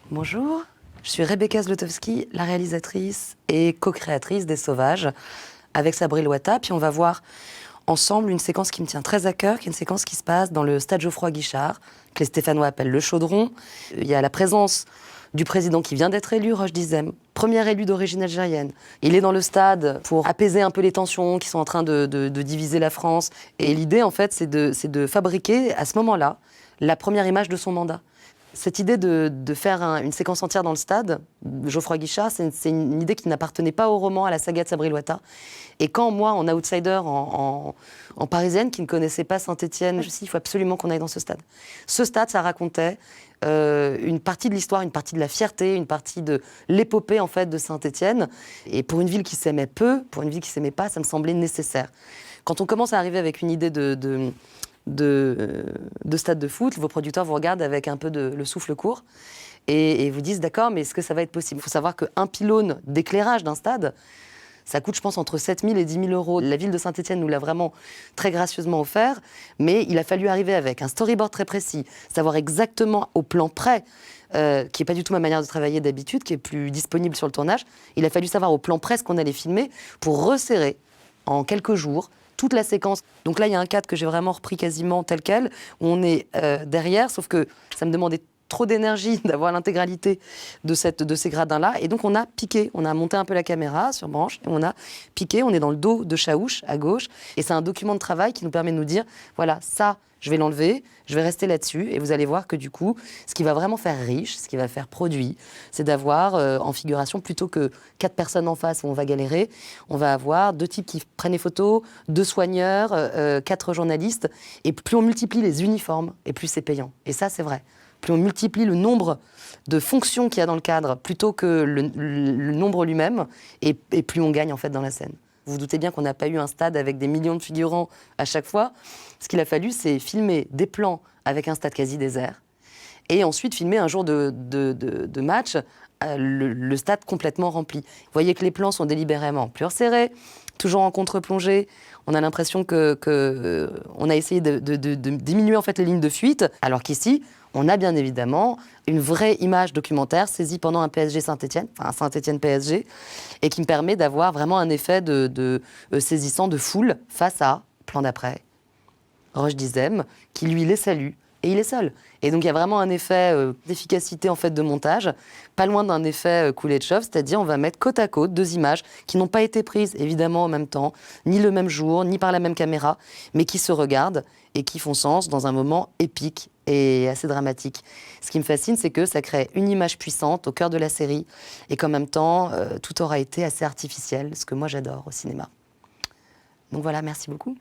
Bonjour, je suis Rebecca Zlotowski, la réalisatrice et co-créatrice des Sauvages avec Sabri Loata. Puis on va voir ensemble une séquence qui me tient très à cœur, qui est une séquence qui se passe dans le stade Geoffroy-Guichard, que les Stéphanois appellent le Chaudron. Il y a la présence du président qui vient d'être élu, Roch Dizem, premier élu d'origine algérienne. Il est dans le stade pour apaiser un peu les tensions qui sont en train de diviser la France. Et l'idée, en fait, c'est de fabriquer, à ce moment-là, la première image de son mandat. Cette idée de faire une séquence entière dans le stade, Geoffroy Guichard, c'est une idée qui n'appartenait pas au roman, à la saga de Sabri Loata. Et quand moi, en outsider, en parisienne, qui ne connaissait pas Saint-Étienne, je me suis dit, il faut absolument qu'on aille dans ce stade. Ce stade, ça racontait une partie de l'histoire, une partie de la fierté, une partie de l'épopée en fait de Saint-Étienne. Et pour une ville qui s'aimait peu, pour une ville qui s'aimait pas, ça me semblait nécessaire. Quand on commence à arriver avec une idée de stade de foot, vos producteurs vous regardent avec un peu le souffle court et vous disent d'accord, mais est-ce que ça va être possible? Il faut savoir qu'un pylône d'éclairage d'un stade, ça coûte, je pense, entre 7 000 et 10 000 euros. La ville de Saint-Étienne nous l'a vraiment très gracieusement offert, mais il a fallu arriver avec un storyboard très précis, savoir exactement au plan près, qui n'est pas du tout ma manière de travailler d'habitude, qui est plus disponible sur le tournage. Il a fallu savoir au plan près ce qu'on allait filmer pour resserrer en quelques jours toute la séquence. Donc là, il y a un cadre que j'ai vraiment repris quasiment tel quel, où on est derrière, sauf que ça me demandait trop d'énergie d'avoir l'intégralité de ces gradins-là. Et donc, on a piqué, on a monté un peu la caméra sur branche, et on a piqué, on est dans le dos de Chaouch, à gauche, et c'est un document de travail qui nous permet de nous dire, voilà, ça, je vais l'enlever, je vais rester là-dessus, et vous allez voir que du coup, ce qui va vraiment faire riche, ce qui va faire produit, c'est d'avoir en figuration, plutôt que 4 personnes en face où on va galérer, on va avoir 2 types qui prennent les photos, 2 soigneurs, 4 journalistes, et plus on multiplie les uniformes, et plus c'est payant. Et ça, c'est vrai. Plus on multiplie le nombre de fonctions qu'il y a dans le cadre, plutôt que le nombre lui-même, et plus on gagne en fait dans la scène. Vous vous doutez bien qu'on n'a pas eu un stade avec des millions de figurants à chaque fois. Ce qu'il a fallu, c'est filmer des plans avec un stade quasi désert, et ensuite filmer un jour de match, le stade complètement rempli. Vous voyez que les plans sont délibérément plus resserrés, toujours en contre-plongée. On a l'impression qu'on a essayé de diminuer en fait les lignes de fuite, alors qu'ici, on a bien évidemment une vraie image documentaire saisie pendant un PSG Saint-Étienne, enfin un Saint-Étienne PSG, et qui me permet d'avoir vraiment un effet saisissant de foule face à, plan d'après, Roch Dizem, qui lui les salue, et il est seul. Et donc il y a vraiment un effet d'efficacité en fait de montage, pas loin d'un effet Kuleshov, c'est-à-dire on va mettre côte à côte 2 images qui n'ont pas été prises évidemment en même temps, ni le même jour, ni par la même caméra, mais qui se regardent et qui font sens dans un moment épique et assez dramatique. Ce qui me fascine, c'est que ça crée une image puissante au cœur de la série et qu'en même temps, tout aura été assez artificiel, ce que moi j'adore au cinéma. Donc voilà, merci beaucoup.